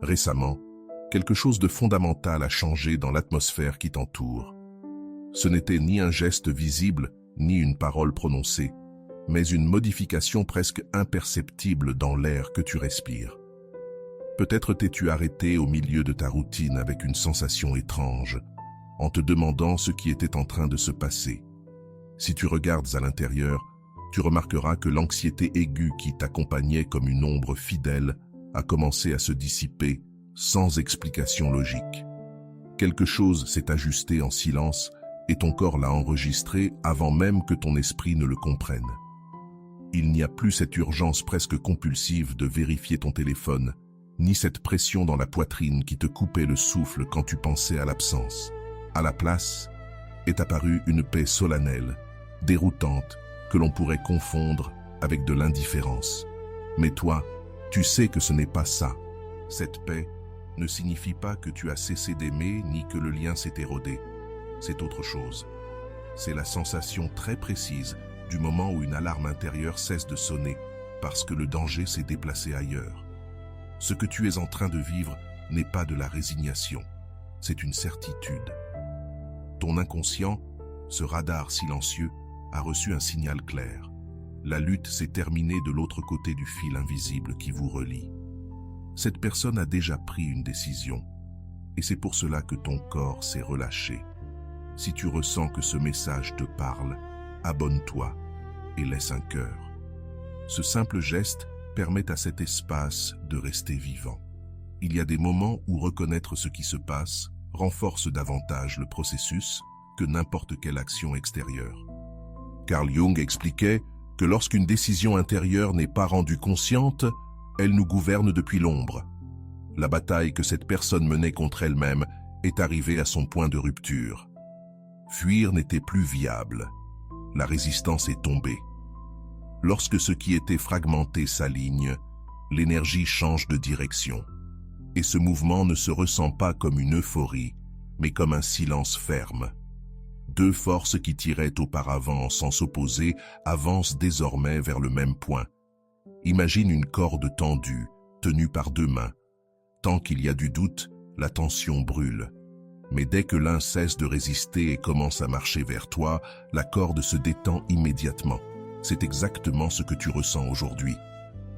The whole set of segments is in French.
Récemment, quelque chose de fondamental a changé dans l'atmosphère qui t'entoure. Ce n'était ni un geste visible, ni une parole prononcée, mais une modification presque imperceptible dans l'air que tu respires. Peut-être t'es-tu arrêté au milieu de ta routine avec une sensation étrange, en te demandant ce qui était en train de se passer. Si tu regardes à l'intérieur, tu remarqueras que l'anxiété aiguë qui t'accompagnait comme une ombre fidèle a commencé à se dissiper sans explication logique. Quelque chose s'est ajusté en silence et ton corps l'a enregistré avant même que ton esprit ne le comprenne. Il n'y a plus cette urgence presque compulsive de vérifier ton téléphone, ni cette pression dans la poitrine qui te coupait le souffle quand tu pensais à l'absence. À la place est apparue une paix solennelle, déroutante, que l'on pourrait confondre avec de l'indifférence. Mais toi, tu sais que ce n'est pas ça. Cette paix ne signifie pas que tu as cessé d'aimer ni que le lien s'est érodé. C'est autre chose. C'est la sensation très précise du moment où une alarme intérieure cesse de sonner parce que le danger s'est déplacé ailleurs. Ce que tu es en train de vivre n'est pas de la résignation, c'est une certitude. Ton inconscient, ce radar silencieux, a reçu un signal clair. La lutte s'est terminée de l'autre côté du fil invisible qui vous relie. Cette personne a déjà pris une décision, et c'est pour cela que ton corps s'est relâché. Si tu ressens que ce message te parle, abonne-toi et laisse un cœur. Ce simple geste permet à cet espace de rester vivant. Il y a des moments où reconnaître ce qui se passe renforce davantage le processus que n'importe quelle action extérieure. Carl Jung expliquait que lorsqu'une décision intérieure n'est pas rendue consciente, elle nous gouverne depuis l'ombre. La bataille que cette personne menait contre elle-même est arrivée à son point de rupture. Fuir n'était plus viable. La résistance est tombée. Lorsque ce qui était fragmenté s'aligne, l'énergie change de direction. Et ce mouvement ne se ressent pas comme une euphorie, mais comme un silence ferme. Deux forces qui tiraient auparavant en sens opposé avancent désormais vers le même point. Imagine une corde tendue, tenue par deux mains. Tant qu'il y a du doute, la tension brûle. Mais dès que l'un cesse de résister et commence à marcher vers toi, la corde se détend immédiatement. C'est exactement ce que tu ressens aujourd'hui.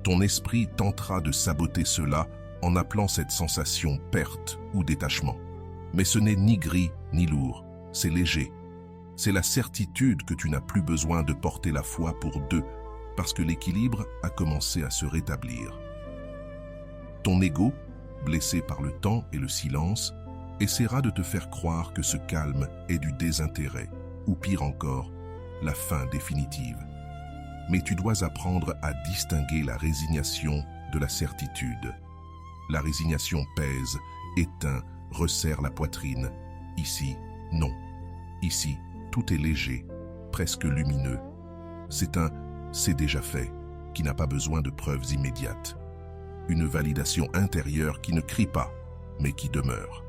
Ton esprit tentera de saboter cela en appelant cette sensation perte ou détachement. Mais ce n'est ni gris ni lourd, c'est léger. C'est la certitude que tu n'as plus besoin de porter la foi pour deux, parce que l'équilibre a commencé à se rétablir. Ton ego, blessé par le temps et le silence, essaiera de te faire croire que ce calme est du désintérêt, ou pire encore, la fin définitive. Mais tu dois apprendre à distinguer la résignation de la certitude. La résignation pèse, éteint, resserre la poitrine. Ici, non. Ici, tout est léger, presque lumineux. C'est un « c'est déjà fait » qui n'a pas besoin de preuves immédiates. Une validation intérieure qui ne crie pas, mais qui demeure.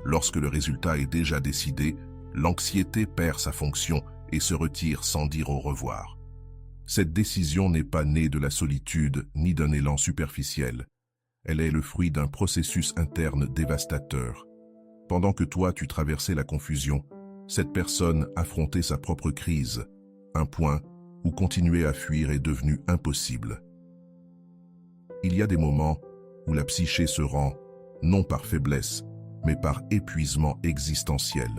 Lorsque le résultat est déjà décidé, l'anxiété perd sa fonction et se retire sans dire au revoir. Cette décision n'est pas née de la solitude ni d'un élan superficiel. Elle est le fruit d'un processus interne dévastateur. Pendant que toi tu traversais la confusion, cette personne affrontait sa propre crise, un point où continuer à fuir est devenu impossible. Il y a des moments où la psyché se rend, non par faiblesse, mais par épuisement existentiel.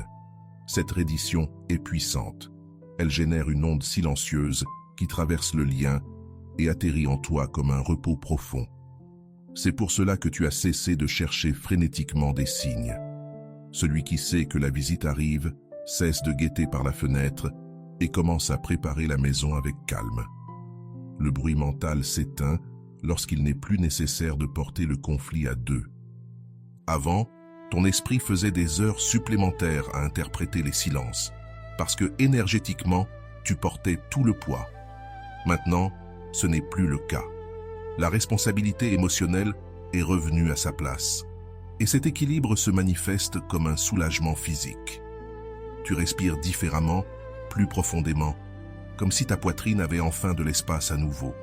Cette reddition est puissante. Elle génère une onde silencieuse qui traverse le lien et atterrit en toi comme un repos profond. C'est pour cela que tu as cessé de chercher frénétiquement des signes. Celui qui sait que la visite arrive cesse de guetter par la fenêtre et commence à préparer la maison avec calme. Le bruit mental s'éteint lorsqu'il n'est plus nécessaire de porter le conflit à deux. Avant, ton esprit faisait des heures supplémentaires à interpréter les silences, parce que énergétiquement, tu portais tout le poids. Maintenant, ce n'est plus le cas. La responsabilité émotionnelle est revenue à sa place. Et cet équilibre se manifeste comme un soulagement physique. Tu respires différemment, plus profondément, comme si ta poitrine avait enfin de l'espace à nouveau.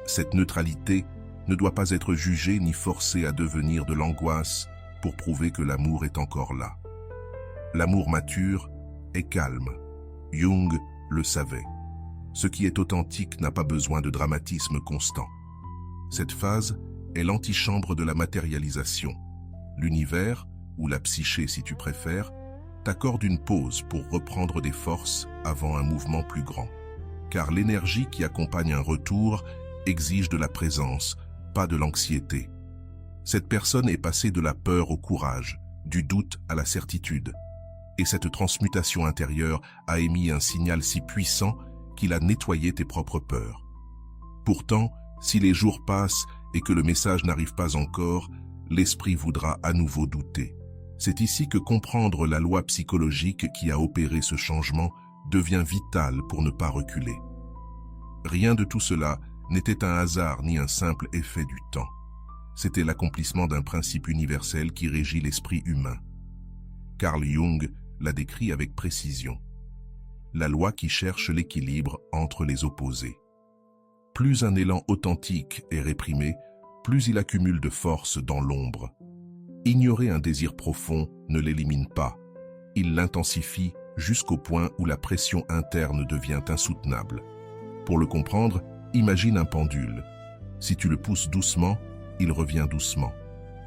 Cette neutralité ne doit pas être jugé ni forcé à devenir de l'angoisse pour prouver que l'amour est encore là. L'amour mature est calme. Jung le savait. Ce qui est authentique n'a pas besoin de dramatisme constant. Cette phase est l'antichambre de la matérialisation. L'univers, ou la psyché si tu préfères, t'accorde une pause pour reprendre des forces avant un mouvement plus grand. Car l'énergie qui accompagne un retour exige de la présence, pas de l'anxiété. Cette personne est passée de la peur au courage, du doute à la certitude. Et cette transmutation intérieure a émis un signal si puissant qu'il a nettoyé tes propres peurs. Pourtant, si les jours passent et que le message n'arrive pas encore, l'esprit voudra à nouveau douter. C'est ici que comprendre la loi psychologique qui a opéré ce changement devient vital pour ne pas reculer. Rien de tout cela n'était un hasard ni un simple effet du temps. C'était l'accomplissement d'un principe universel qui régit l'esprit humain. Carl Jung l'a décrit avec précision. La loi qui cherche l'équilibre entre les opposés. Plus un élan authentique est réprimé, plus il accumule de force dans l'ombre. Ignorer un désir profond ne l'élimine pas. Il l'intensifie jusqu'au point où la pression interne devient insoutenable. Pour le comprendre, imagine un pendule. Si tu le pousses doucement, il revient doucement.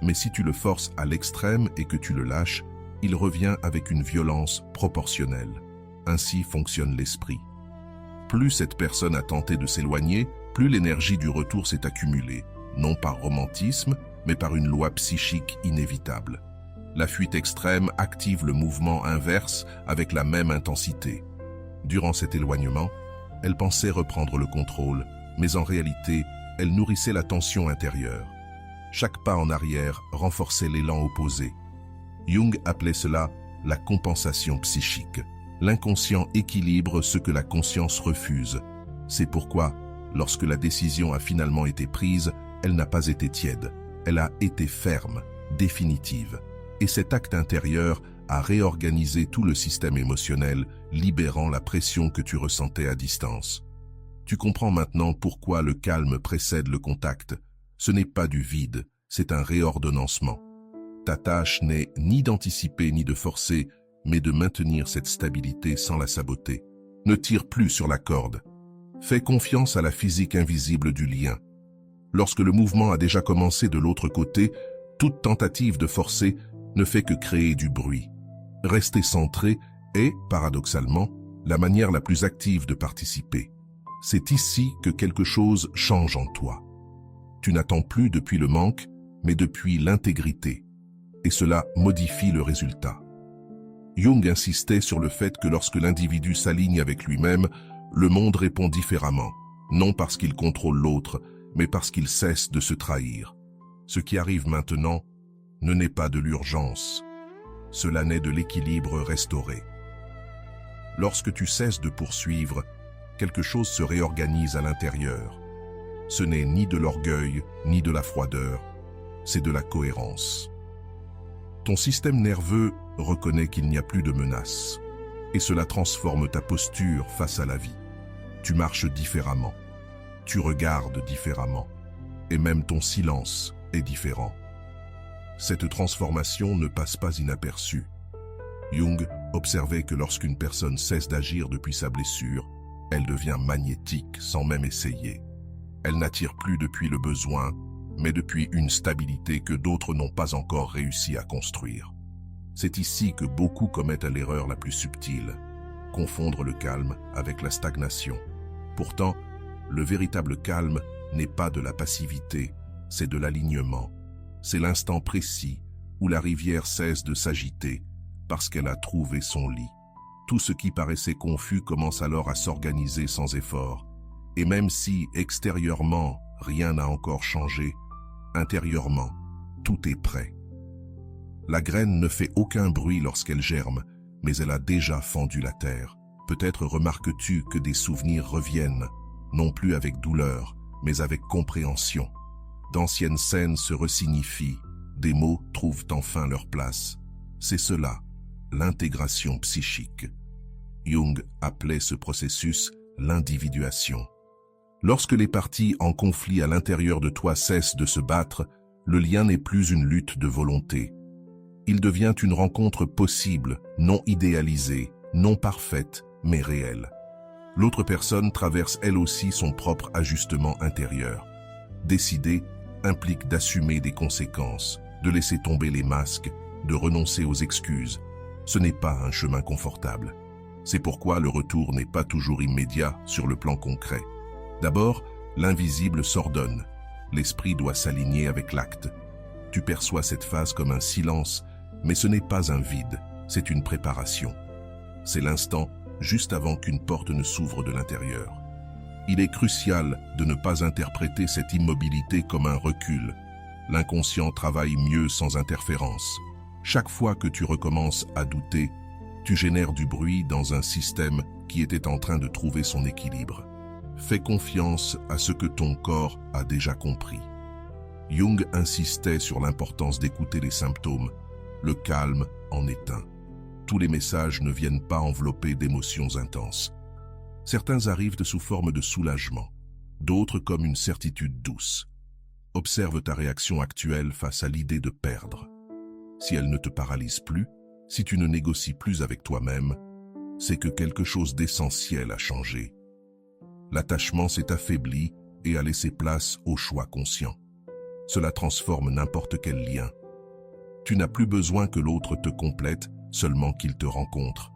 Mais si tu le forces à l'extrême et que tu le lâches, il revient avec une violence proportionnelle. Ainsi fonctionne l'esprit. Plus cette personne a tenté de s'éloigner, plus l'énergie du retour s'est accumulée, non par romantisme, mais par une loi psychique inévitable. La fuite extrême active le mouvement inverse avec la même intensité. Durant cet éloignement, elle pensait reprendre le contrôle, mais en réalité, elle nourrissait la tension intérieure. Chaque pas en arrière renforçait l'élan opposé. Jung appelait cela la compensation psychique. L'inconscient équilibre ce que la conscience refuse. C'est pourquoi, lorsque la décision a finalement été prise, elle n'a pas été tiède. Elle a été ferme, définitive. Et cet acte intérieur a réorganisé tout le système émotionnel, libérant la pression que tu ressentais à distance. Tu comprends maintenant pourquoi le calme précède le contact. Ce n'est pas du vide, c'est un réordonnancement. Ta tâche n'est ni d'anticiper ni de forcer, mais de maintenir cette stabilité sans la saboter. Ne tire plus sur la corde. Fais confiance à la physique invisible du lien. Lorsque le mouvement a déjà commencé de l'autre côté, toute tentative de forcer ne fait que créer du bruit. Rester centré est, paradoxalement, la manière la plus active de participer. C'est ici que quelque chose change en toi. Tu n'attends plus depuis le manque, mais depuis l'intégrité. Et cela modifie le résultat. Jung insistait sur le fait que lorsque l'individu s'aligne avec lui-même, le monde répond différemment, non parce qu'il contrôle l'autre, mais parce qu'il cesse de se trahir. Ce qui arrive maintenant ne naît pas de l'urgence, cela naît de l'équilibre restauré. Lorsque tu cesses de poursuivre, quelque chose se réorganise à l'intérieur. Ce n'est ni de l'orgueil, ni de la froideur, c'est de la cohérence. Ton système nerveux reconnaît qu'il n'y a plus de menace, et cela transforme ta posture face à la vie. Tu marches différemment, tu regardes différemment, et même ton silence est différent. Cette transformation ne passe pas inaperçue. Jung observait que lorsqu'une personne cesse d'agir depuis sa blessure, elle devient magnétique sans même essayer. Elle n'attire plus depuis le besoin, mais depuis une stabilité que d'autres n'ont pas encore réussi à construire. C'est ici que beaucoup commettent l'erreur la plus subtile, confondre le calme avec la stagnation. Pourtant, le véritable calme n'est pas de la passivité, c'est de l'alignement. C'est l'instant précis où la rivière cesse de s'agiter parce qu'elle a trouvé son lit. Tout ce qui paraissait confus commence alors à s'organiser sans effort. Et même si, extérieurement, rien n'a encore changé, intérieurement, tout est prêt. La graine ne fait aucun bruit lorsqu'elle germe, mais elle a déjà fendu la terre. Peut-être remarques-tu que des souvenirs reviennent, non plus avec douleur, mais avec compréhension. D'anciennes scènes se resignifient, des mots trouvent enfin leur place. C'est cela, l'intégration psychique. Jung appelait ce processus l'individuation. Lorsque les parties en conflit à l'intérieur de toi cessent de se battre, le lien n'est plus une lutte de volonté. Il devient une rencontre possible, non idéalisée, non parfaite, mais réelle. L'autre personne traverse elle aussi son propre ajustement intérieur. Décider implique d'assumer des conséquences, de laisser tomber les masques, de renoncer aux excuses. Ce n'est pas un chemin confortable. C'est pourquoi le retour n'est pas toujours immédiat sur le plan concret. D'abord, l'invisible s'ordonne. L'esprit doit s'aligner avec l'acte. Tu perçois cette phase comme un silence, mais ce n'est pas un vide, c'est une préparation. C'est l'instant juste avant qu'une porte ne s'ouvre de l'intérieur. Il est crucial de ne pas interpréter cette immobilité comme un recul. L'inconscient travaille mieux sans interférence. Chaque fois que tu recommences à douter, tu génères du bruit dans un système qui était en train de trouver son équilibre. Fais confiance à ce que ton corps a déjà compris. Jung insistait sur l'importance d'écouter les symptômes. Le calme en est un. Tous les messages ne viennent pas enveloppés d'émotions intenses. Certains arrivent sous forme de soulagement, d'autres comme une certitude douce. Observe ta réaction actuelle face à l'idée de perdre. Si elle ne te paralyse plus, si tu ne négocies plus avec toi-même, c'est que quelque chose d'essentiel a changé. L'attachement s'est affaibli et a laissé place au choix conscient. Cela transforme n'importe quel lien. Tu n'as plus besoin que l'autre te complète, seulement qu'il te rencontre.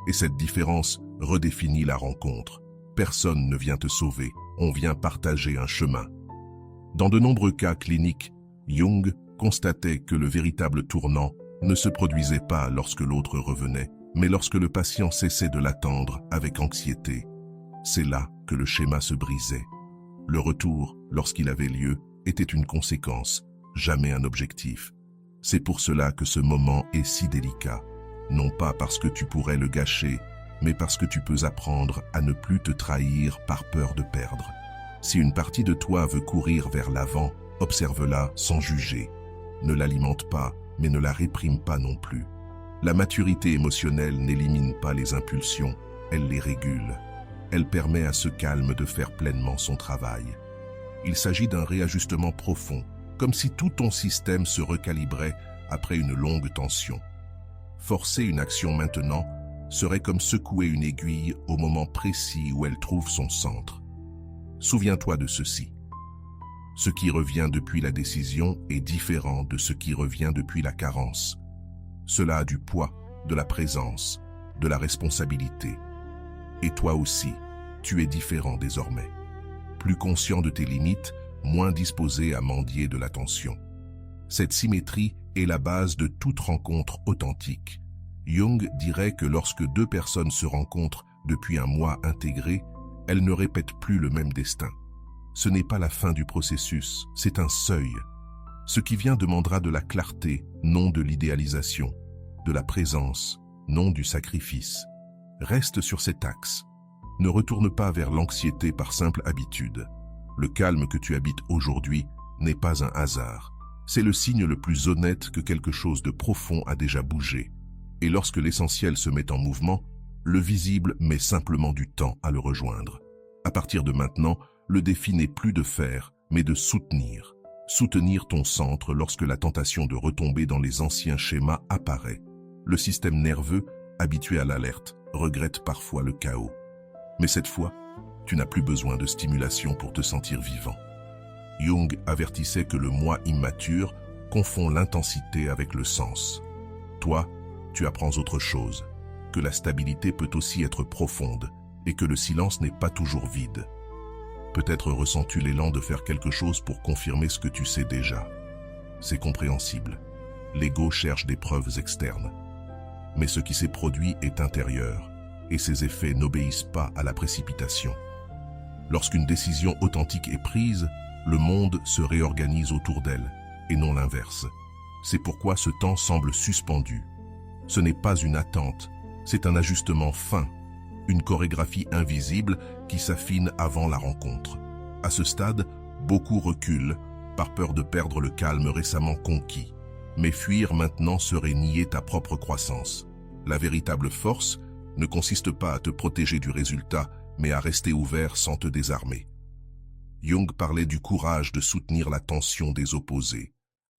Et cette différence redéfinit la rencontre. Personne ne vient te sauver, on vient partager un chemin. Dans de nombreux cas cliniques, Jung constatait que le véritable tournant ne se produisait pas lorsque l'autre revenait, mais lorsque le patient cessait de l'attendre avec anxiété. C'est là que le schéma se brisait. Le retour, lorsqu'il avait lieu, était une conséquence, jamais un objectif. C'est pour cela que ce moment est si délicat. Non pas parce que tu pourrais le gâcher, mais parce que tu peux apprendre à ne plus te trahir par peur de perdre. Si une partie de toi veut courir vers l'avant, observe-la sans juger. Ne l'alimente pas, mais ne la réprime pas non plus. La maturité émotionnelle n'élimine pas les impulsions, elle les régule. Elle permet à ce calme de faire pleinement son travail. Il s'agit d'un réajustement profond, comme si tout ton système se recalibrait après une longue tension. Forcer une action maintenant serait comme secouer une aiguille au moment précis où elle trouve son centre. Souviens-toi de ceci. Ce qui revient depuis la décision est différent de ce qui revient depuis la carence. Cela a du poids, de la présence, de la responsabilité. Et toi aussi, tu es différent désormais. Plus conscient de tes limites, moins disposé à mendier de l'attention. Cette symétrie est la base de toute rencontre authentique. Jung dirait que lorsque deux personnes se rencontrent depuis un mois intégré, elles ne répètent plus le même destin. Ce n'est pas la fin du processus, c'est un seuil. Ce qui vient demandera de la clarté, non de l'idéalisation, de la présence, non du sacrifice. Reste sur cet axe. Ne retourne pas vers l'anxiété par simple habitude. Le calme que tu habites aujourd'hui n'est pas un hasard. C'est le signe le plus honnête que quelque chose de profond a déjà bougé. Et lorsque l'essentiel se met en mouvement, le visible met simplement du temps à le rejoindre. À partir de maintenant, le défi n'est plus de faire, mais de soutenir. Soutenir ton centre lorsque la tentation de retomber dans les anciens schémas apparaît. Le système nerveux, habitué à l'alerte, regrette parfois le chaos. Mais cette fois, tu n'as plus besoin de stimulation pour te sentir vivant. Jung avertissait que le moi immature confond l'intensité avec le sens. Toi, tu apprends autre chose, que la stabilité peut aussi être profonde et que le silence n'est pas toujours vide. Peut-être ressens-tu l'élan de faire quelque chose pour confirmer ce que tu sais déjà. C'est compréhensible. L'ego cherche des preuves externes. Mais ce qui s'est produit est intérieur, et ses effets n'obéissent pas à la précipitation. Lorsqu'une décision authentique est prise, le monde se réorganise autour d'elle, et non l'inverse. C'est pourquoi ce temps semble suspendu. Ce n'est pas une attente, c'est un ajustement fin, une chorégraphie invisible qui s'affine avant la rencontre. À ce stade, beaucoup reculent, par peur de perdre le calme récemment conquis. Mais fuir maintenant serait nier ta propre croissance. La véritable force ne consiste pas à te protéger du résultat, mais à rester ouvert sans te désarmer. Jung parlait du courage de soutenir la tension des opposés,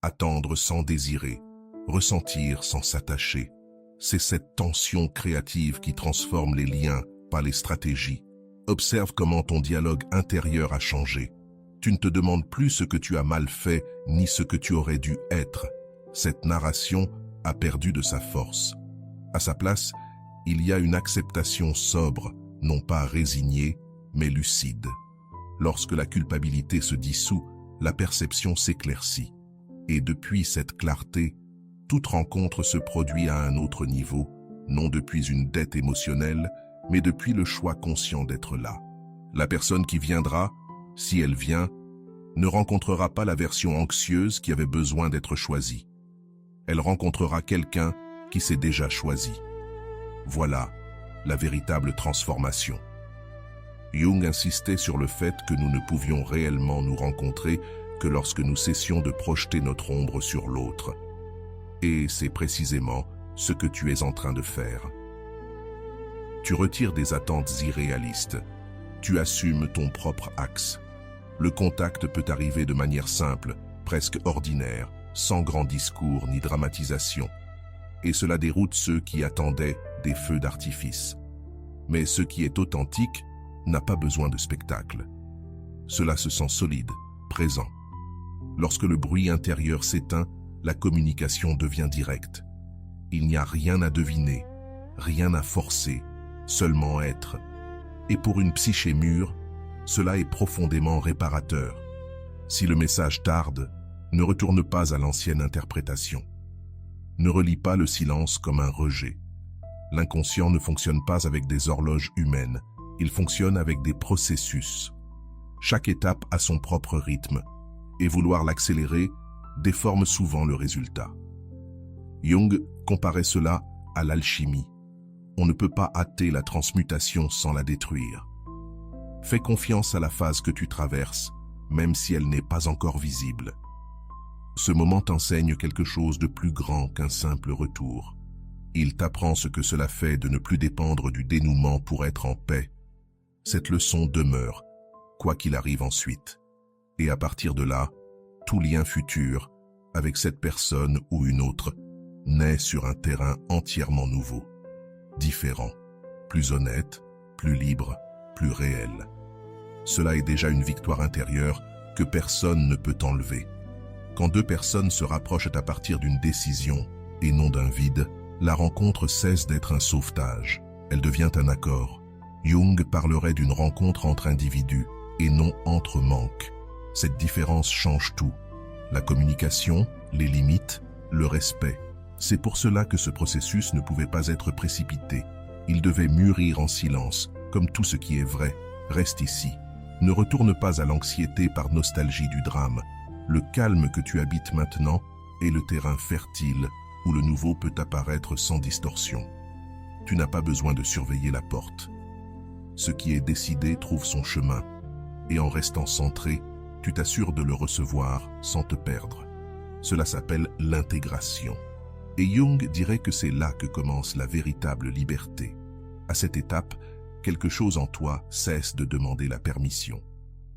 attendre sans désirer, ressentir sans s'attacher. C'est cette tension créative qui transforme les liens, pas les stratégies. Observe comment ton dialogue intérieur a changé. Tu ne te demandes plus ce que tu as mal fait, ni ce que tu aurais dû être. Cette narration a perdu de sa force. À sa place, il y a une acceptation sobre, non pas résignée, mais lucide. Lorsque la culpabilité se dissout, la perception s'éclaircit. Et depuis cette clarté, toute rencontre se produit à un autre niveau, non depuis une dette émotionnelle, mais depuis le choix conscient d'être là. La personne qui viendra, si elle vient, ne rencontrera pas la version anxieuse qui avait besoin d'être choisie. Elle rencontrera quelqu'un qui s'est déjà choisi. Voilà la véritable transformation. Jung insistait sur le fait que nous ne pouvions réellement nous rencontrer que lorsque nous cessions de projeter notre ombre sur l'autre. Et c'est précisément ce que tu es en train de faire. Tu retires des attentes irréalistes. Tu assumes ton propre axe. Le contact peut arriver de manière simple, presque ordinaire, sans grand discours ni dramatisation. Et cela déroute ceux qui attendaient des feux d'artifice. Mais ce qui est authentique n'a pas besoin de spectacle. Cela se sent solide, présent. Lorsque le bruit intérieur s'éteint, la communication devient directe. Il n'y a rien à deviner, rien à forcer, seulement être. Et pour une psyché mûre, cela est profondément réparateur. Si le message tarde, ne retourne pas à l'ancienne interprétation. Ne relis pas le silence comme un rejet. L'inconscient ne fonctionne pas avec des horloges humaines, il fonctionne avec des processus. Chaque étape a son propre rythme, et vouloir l'accélérer déforme souvent le résultat. Jung comparait cela à l'alchimie. On ne peut pas hâter la transmutation sans la détruire. Fais confiance à la phase que tu traverses, même si elle n'est pas encore visible. Ce moment t'enseigne quelque chose de plus grand qu'un simple retour. Il t'apprend ce que cela fait de ne plus dépendre du dénouement pour être en paix. Cette leçon demeure, quoi qu'il arrive ensuite. Et à partir de là, tout lien futur, avec cette personne ou une autre, naît sur un terrain entièrement nouveau, différent, plus honnête, plus libre, plus réel. Cela est déjà une victoire intérieure que personne ne peut enlever. Quand deux personnes se rapprochent à partir d'une décision et non d'un vide, la rencontre cesse d'être un sauvetage, elle devient un accord. Jung parlerait d'une rencontre entre individus et non entre manques. Cette différence change tout. La communication, les limites, le respect. C'est pour cela que ce processus ne pouvait pas être précipité. Il devait mûrir en silence, comme tout ce qui est vrai. Reste ici. Ne retourne pas à l'anxiété par nostalgie du drame. Le calme que tu habites maintenant est le terrain fertile où le nouveau peut apparaître sans distorsion. Tu n'as pas besoin de surveiller la porte. Ce qui est décidé trouve son chemin, et en restant centré, tu t'assures de le recevoir sans te perdre. Cela s'appelle l'intégration. Et Jung dirait que c'est là que commence la véritable liberté. À cette étape, quelque chose en toi cesse de demander la permission.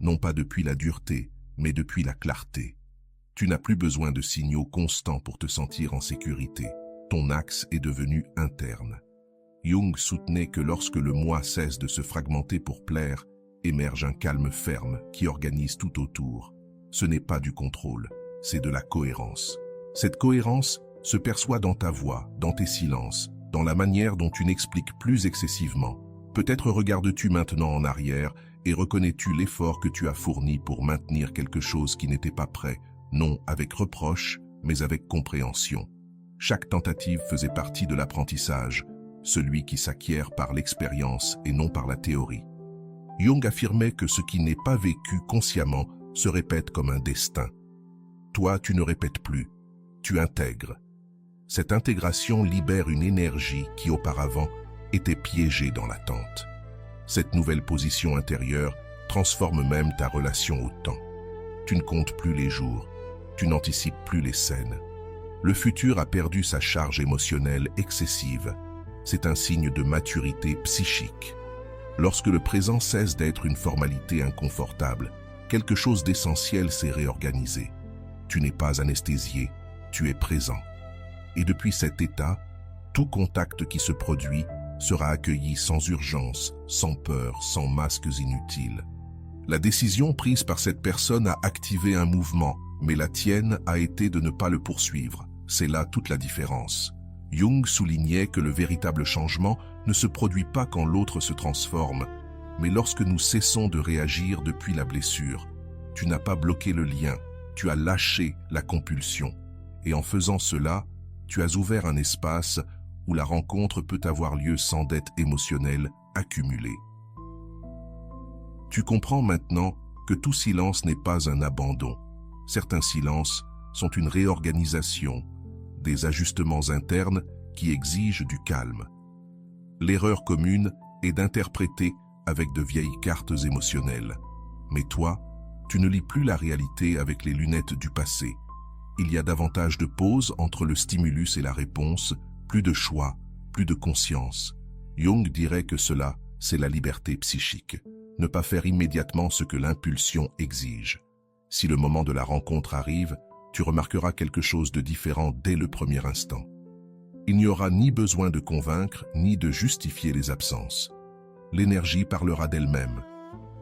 Non pas depuis la dureté, mais depuis la clarté. Tu n'as plus besoin de signaux constants pour te sentir en sécurité. Ton axe est devenu interne. Jung soutenait que lorsque le moi cesse de se fragmenter pour plaire, émerge un calme ferme qui organise tout autour. Ce n'est pas du contrôle, c'est de la cohérence. Cette cohérence se perçoit dans ta voix, dans tes silences, dans la manière dont tu n'expliques plus excessivement. Peut-être regardes-tu maintenant en arrière et reconnais-tu l'effort que tu as fourni pour maintenir quelque chose qui n'était pas prêt, non avec reproche, mais avec compréhension. Chaque tentative faisait partie de l'apprentissage, celui qui s'acquiert par l'expérience et non par la théorie. Jung affirmait que ce qui n'est pas vécu consciemment se répète comme un destin. Toi, tu ne répètes plus, tu intègres. Cette intégration libère une énergie qui auparavant était piégée dans l'attente. Cette nouvelle position intérieure transforme même ta relation au temps. Tu ne comptes plus les jours, tu n'anticipes plus les scènes. Le futur a perdu sa charge émotionnelle excessive. C'est un signe de maturité psychique. Lorsque le présent cesse d'être une formalité inconfortable, quelque chose d'essentiel s'est réorganisé. Tu n'es pas anesthésié, tu es présent. Et depuis cet état, tout contact qui se produit sera accueilli sans urgence, sans peur, sans masques inutiles. La décision prise par cette personne a activé un mouvement, mais la tienne a été de ne pas le poursuivre. C'est là toute la différence. Jung soulignait que le véritable changement ne se produit pas quand l'autre se transforme, mais lorsque nous cessons de réagir depuis la blessure. Tu n'as pas bloqué le lien, tu as lâché la compulsion. Et en faisant cela, tu as ouvert un espace où la rencontre peut avoir lieu sans dette émotionnelle accumulée. Tu comprends maintenant que tout silence n'est pas un abandon. Certains silences sont une réorganisation, des ajustements internes qui exigent du calme. L'erreur commune est d'interpréter avec de vieilles cartes émotionnelles. Mais toi, tu ne lis plus la réalité avec les lunettes du passé. Il y a davantage de pause entre le stimulus et la réponse, plus de choix, plus de conscience. Jung dirait que cela, c'est la liberté psychique. Ne pas faire immédiatement ce que l'impulsion exige. Si le moment de la rencontre arrive, tu remarqueras quelque chose de différent dès le premier instant. Il n'y aura ni besoin de convaincre, ni de justifier les absences. L'énergie parlera d'elle-même.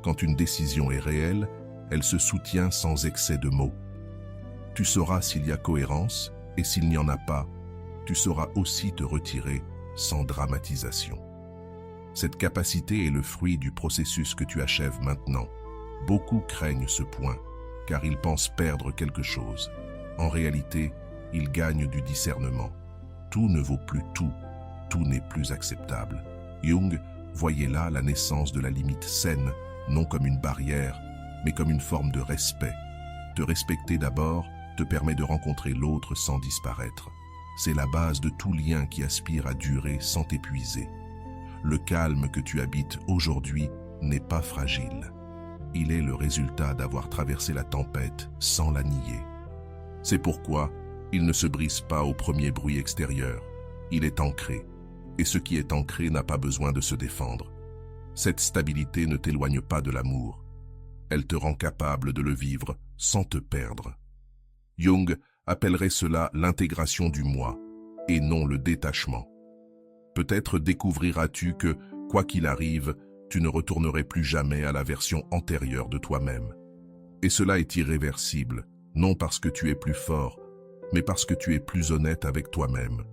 Quand une décision est réelle, elle se soutient sans excès de mots. Tu sauras s'il y a cohérence, et s'il n'y en a pas, tu sauras aussi te retirer sans dramatisation. Cette capacité est le fruit du processus que tu achèves maintenant. Beaucoup craignent ce point, car ils pensent perdre quelque chose. En réalité, ils gagnent du discernement. Tout ne vaut plus tout, tout n'est plus acceptable. Jung voyait là la naissance de la limite saine, non comme une barrière, mais comme une forme de respect. Te respecter d'abord te permet de rencontrer l'autre sans disparaître. C'est la base de tout lien qui aspire à durer sans t'épuiser. Le calme que tu habites aujourd'hui n'est pas fragile. Il est le résultat d'avoir traversé la tempête sans la nier. C'est pourquoi il ne se brise pas au premier bruit extérieur. Il est ancré. Et ce qui est ancré n'a pas besoin de se défendre. Cette stabilité ne t'éloigne pas de l'amour. Elle te rend capable de le vivre sans te perdre. Jung appellerait cela l'intégration du moi, et non le détachement. Peut-être découvriras-tu que, quoi qu'il arrive, tu ne retournerais plus jamais à la version antérieure de toi-même. Et cela est irréversible, non parce que tu es plus fort, mais parce que tu es plus honnête avec toi-même.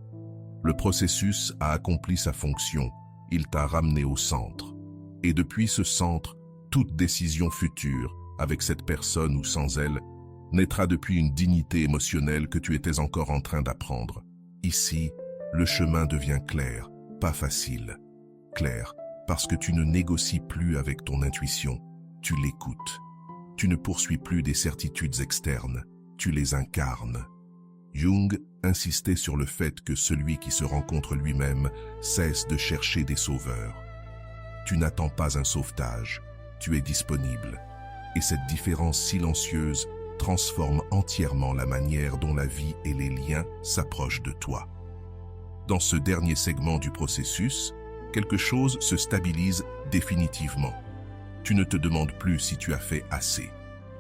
Le processus a accompli sa fonction, il t'a ramené au centre. Et depuis ce centre, toute décision future, avec cette personne ou sans elle, naîtra depuis une dignité émotionnelle que tu étais encore en train d'apprendre. Ici, le chemin devient clair, pas facile. Clair, parce que tu ne négocies plus avec ton intuition, tu l'écoutes. Tu ne poursuis plus des certitudes externes, tu les incarnes. Jung insistait sur le fait que celui qui se rencontre lui-même cesse de chercher des sauveurs. Tu n'attends pas un sauvetage, tu es disponible. Et cette différence silencieuse transforme entièrement la manière dont la vie et les liens s'approchent de toi. Dans ce dernier segment du processus, quelque chose se stabilise définitivement. Tu ne te demandes plus si tu as fait assez.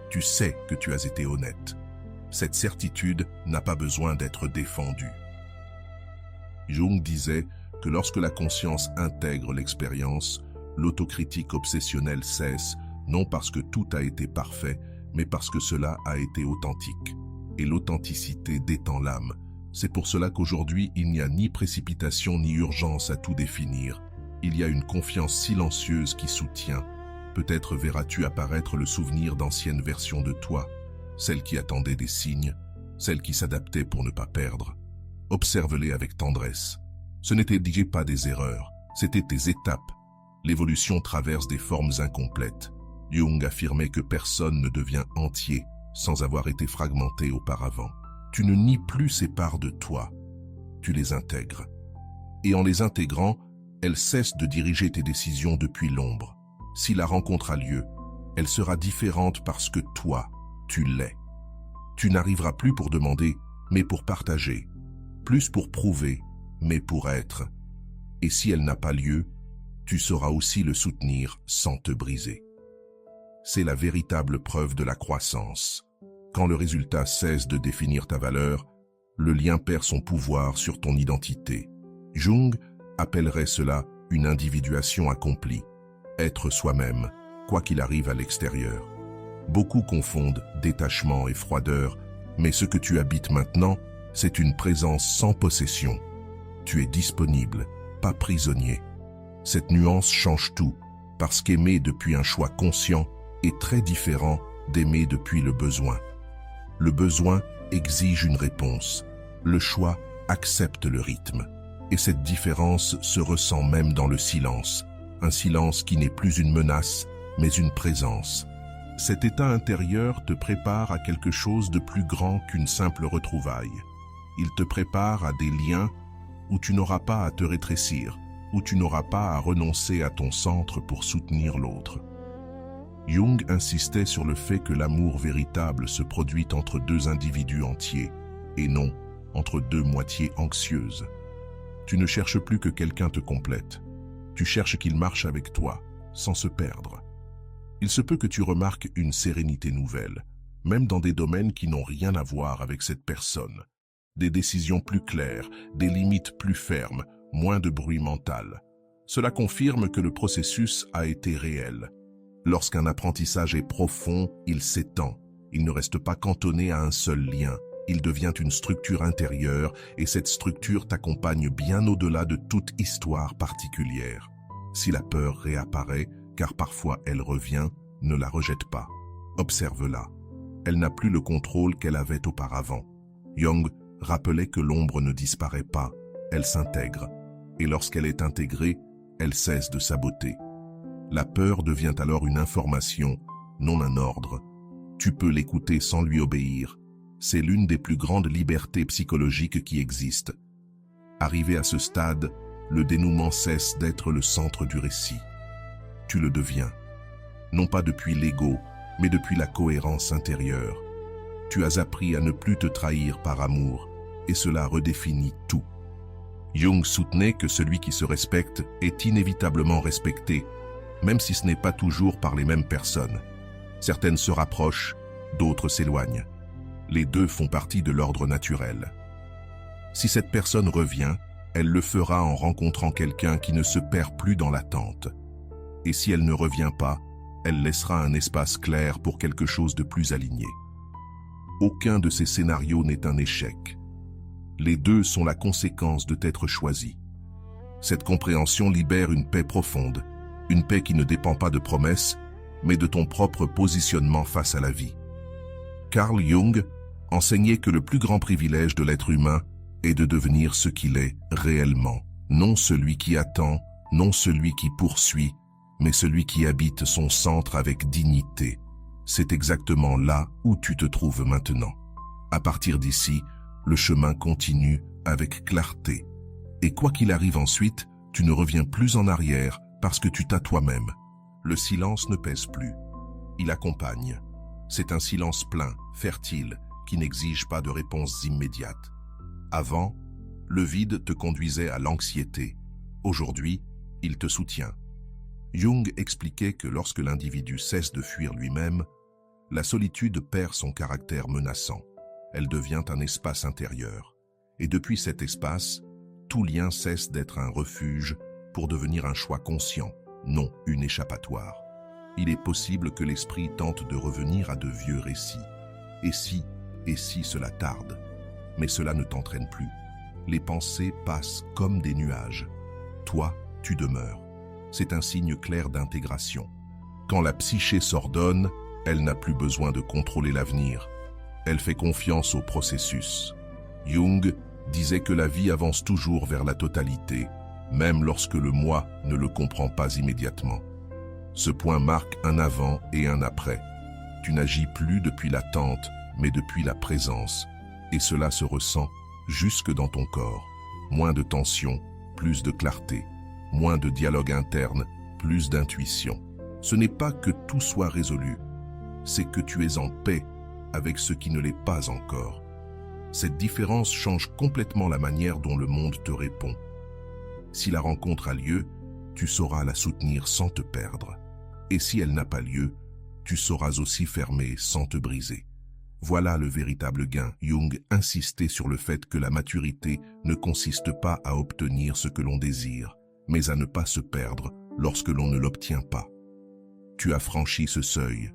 Tu sais que tu as été honnête. Cette certitude n'a pas besoin d'être défendue. Jung disait que lorsque la conscience intègre l'expérience, l'autocritique obsessionnelle cesse, non parce que tout a été parfait, mais parce que cela a été authentique. Et l'authenticité détend l'âme. C'est pour cela qu'aujourd'hui, il n'y a ni précipitation ni urgence à tout définir. Il y a une confiance silencieuse qui soutient. Peut-être verras-tu apparaître le souvenir d'anciennes versions de toi, celles qui attendaient des signes, celles qui s'adaptaient pour ne pas perdre. Observe-les avec tendresse. Ce n'étaient pas des erreurs, c'étaient tes étapes. L'évolution traverse des formes incomplètes. Jung affirmait que personne ne devient entier sans avoir été fragmenté auparavant. Tu ne nies plus ces parts de toi, tu les intègres. Et en les intégrant, elles cessent de diriger tes décisions depuis l'ombre. Si la rencontre a lieu, elle sera différente parce que toi, tu l'es. Tu n'arriveras plus pour demander, mais pour partager. Plus pour prouver, mais pour être. Et si elle n'a pas lieu, tu sauras aussi le soutenir sans te briser. c'est la véritable preuve de la croissance. Quand le résultat cesse de définir ta valeur, le lien perd son pouvoir sur ton identité. Jung appellerait cela une individuation accomplie, être soi-même, quoi qu'il arrive à l'extérieur. Beaucoup confondent détachement et froideur, mais ce que tu habites maintenant, c'est une présence sans possession. Tu es disponible, pas prisonnier. Cette nuance change tout, parce qu'aimer depuis un choix conscient est très différent d'aimer depuis le besoin. Le besoin exige une réponse, le choix accepte le rythme. Et cette différence se ressent même dans le silence, un silence qui n'est plus une menace, mais une présence. Cet état intérieur te prépare à quelque chose de plus grand qu'une simple retrouvaille. Il te prépare à des liens où tu n'auras pas à te rétrécir, où tu n'auras pas à renoncer à ton centre pour soutenir l'autre. Jung insistait sur le fait que l'amour véritable se produit entre deux individus entiers, et non entre deux moitiés anxieuses. Tu ne cherches plus que quelqu'un te complète. Tu cherches qu'il marche avec toi, sans se perdre. Il se peut que tu remarques une sérénité nouvelle, même dans des domaines qui n'ont rien à voir avec cette personne. Des décisions plus claires, des limites plus fermes, moins de bruit mental. Cela confirme que le processus a été réel. Lorsqu'un apprentissage est profond, il s'étend. Il ne reste pas cantonné à un seul lien. Il devient une structure intérieure et cette structure t'accompagne bien au-delà de toute histoire particulière. Si la peur réapparaît, car parfois elle revient, ne la rejette pas. Observe-la. Elle n'a plus le contrôle qu'elle avait auparavant. Jung rappelait que l'ombre ne disparaît pas, elle s'intègre. Et lorsqu'elle est intégrée, elle cesse de saboter. La peur devient alors une information, non un ordre. Tu peux l'écouter sans lui obéir. C'est l'une des plus grandes libertés psychologiques qui existent. Arrivé à ce stade, le dénouement cesse d'être le centre du récit. Tu le deviens. Non pas depuis l'ego, mais depuis la cohérence intérieure. Tu as appris à ne plus te trahir par amour, et cela redéfinit tout. Jung soutenait que celui qui se respecte est inévitablement respecté, même si ce n'est pas toujours par les mêmes personnes. Certaines se rapprochent, d'autres s'éloignent. Les deux font partie de l'ordre naturel. Si cette personne revient, elle le fera en rencontrant quelqu'un qui ne se perd plus dans l'attente. Et si elle ne revient pas, elle laissera un espace clair pour quelque chose de plus aligné. Aucun de ces scénarios n'est un échec. Les deux sont la conséquence de t'être choisi. Cette compréhension libère une paix profonde, une paix qui ne dépend pas de promesses, mais de ton propre positionnement face à la vie. Carl Jung enseignait que le plus grand privilège de l'être humain est de devenir ce qu'il est réellement, non celui qui attend, non celui qui poursuit, mais celui qui habite son centre avec dignité. C'est exactement là où tu te trouves maintenant. À partir d'ici, le chemin continue avec clarté. Et quoi qu'il arrive ensuite, tu ne reviens plus en arrière parce que tu t'as toi-même. Le silence ne pèse plus. Il accompagne. C'est un silence plein, fertile, qui n'exige pas de réponse immédiate. Avant, le vide te conduisait à l'anxiété. Aujourd'hui, il te soutient. Jung expliquait que lorsque l'individu cesse de fuir lui-même, la solitude perd son caractère menaçant. Elle devient un espace intérieur. Et depuis cet espace, tout lien cesse d'être un refuge pour devenir un choix conscient, non une échappatoire. Il est possible que l'esprit tente de revenir à de vieux récits. Et si cela tarde, mais cela ne t'entraîne plus. Les pensées passent comme des nuages. Toi, tu demeures. C'est un signe clair d'intégration. Quand la psyché s'ordonne, elle n'a plus besoin de contrôler l'avenir. Elle fait confiance au processus. Jung disait que la vie avance toujours vers la totalité, même lorsque le moi ne le comprend pas immédiatement. Ce point marque un avant et un après. Tu n'agis plus depuis l'attente, mais depuis la présence. Et cela se ressent jusque dans ton corps. Moins de tension, plus de clarté. Moins de dialogue interne, plus d'intuition. Ce n'est pas que tout soit résolu, c'est que tu es en paix avec ce qui ne l'est pas encore. Cette différence change complètement la manière dont le monde te répond. Si la rencontre a lieu, tu sauras la soutenir sans te perdre. Et si elle n'a pas lieu, tu sauras aussi fermer sans te briser. Voilà le véritable gain. Jung insistait sur le fait que la maturité ne consiste pas à obtenir ce que l'on désire, mais à ne pas se perdre lorsque l'on ne l'obtient pas. Tu as franchi ce seuil.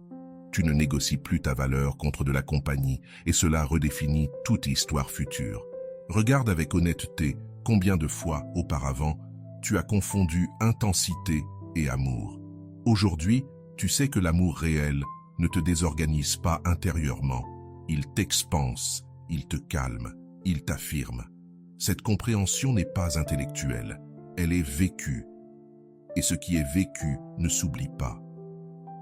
Tu ne négocies plus ta valeur contre de la compagnie et cela redéfinit toute histoire future. Regarde avec honnêteté combien de fois, auparavant, tu as confondu intensité et amour. Aujourd'hui, tu sais que l'amour réel ne te désorganise pas intérieurement. Il t'expanse, il te calme, il t'affirme. Cette compréhension n'est pas intellectuelle, elle est vécue. Et ce qui est vécu ne s'oublie pas.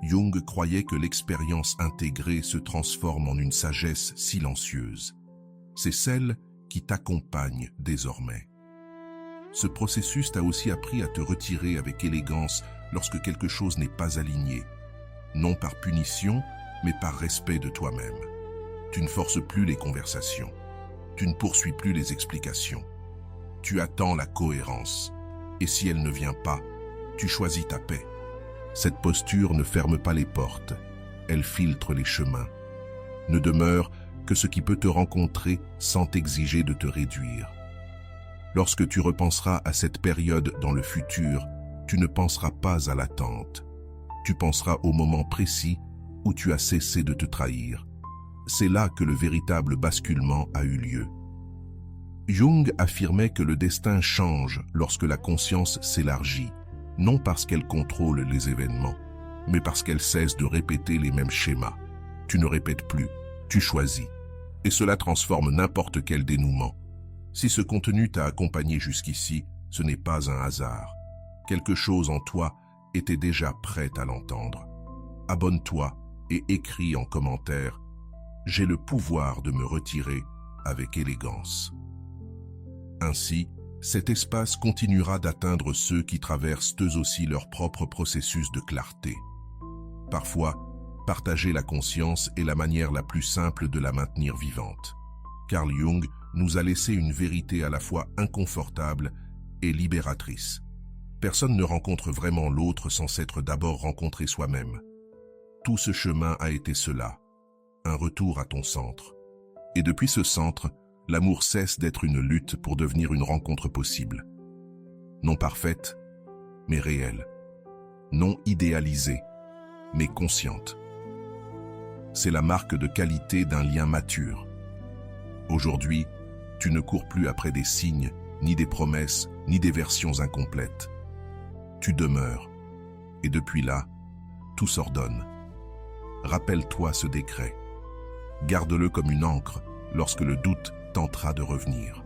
Jung croyait que l'expérience intégrée se transforme en une sagesse silencieuse. C'est celle qui t'accompagne désormais. Ce processus t'a aussi appris à te retirer avec élégance lorsque quelque chose n'est pas aligné, non par punition, mais par respect de toi-même. Tu ne forces plus les conversations, tu ne poursuis plus les explications. Tu attends la cohérence, et si elle ne vient pas, tu choisis ta paix. Cette posture ne ferme pas les portes, elle filtre les chemins. Ne demeure que ce qui peut te rencontrer sans t'exiger de te réduire. Lorsque tu repenseras à cette période dans le futur, tu ne penseras pas à l'attente. Tu penseras au moment précis où tu as cessé de te trahir. C'est là que le véritable basculement a eu lieu. Jung affirmait que le destin change lorsque la conscience s'élargit, non parce qu'elle contrôle les événements, mais parce qu'elle cesse de répéter les mêmes schémas. Tu ne répètes plus, tu choisis. Et cela transforme n'importe quel dénouement. Si ce contenu t'a accompagné jusqu'ici, ce n'est pas un hasard. Quelque chose en toi était déjà prêt à l'entendre. Abonne-toi et écris en commentaire « J'ai le pouvoir de me retirer avec élégance ». Ainsi, cet espace continuera d'atteindre ceux qui traversent eux aussi leur propre processus de clarté. Parfois, partager la conscience est la manière la plus simple de la maintenir vivante. Carl Jung nous a laissé une vérité à la fois inconfortable et libératrice. Personne ne rencontre vraiment l'autre sans s'être d'abord rencontré soi-même. Tout ce chemin a été cela, un retour à ton centre. Et depuis ce centre, l'amour cesse d'être une lutte pour devenir une rencontre possible. Non parfaite, mais réelle. Non idéalisée, mais consciente. C'est la marque de qualité d'un lien mature. Aujourd'hui, tu ne cours plus après des signes, ni des promesses, ni des versions incomplètes. Tu demeures, et depuis là, tout s'ordonne. Rappelle-toi ce décret. Garde-le comme une encre lorsque le doute tentera de revenir.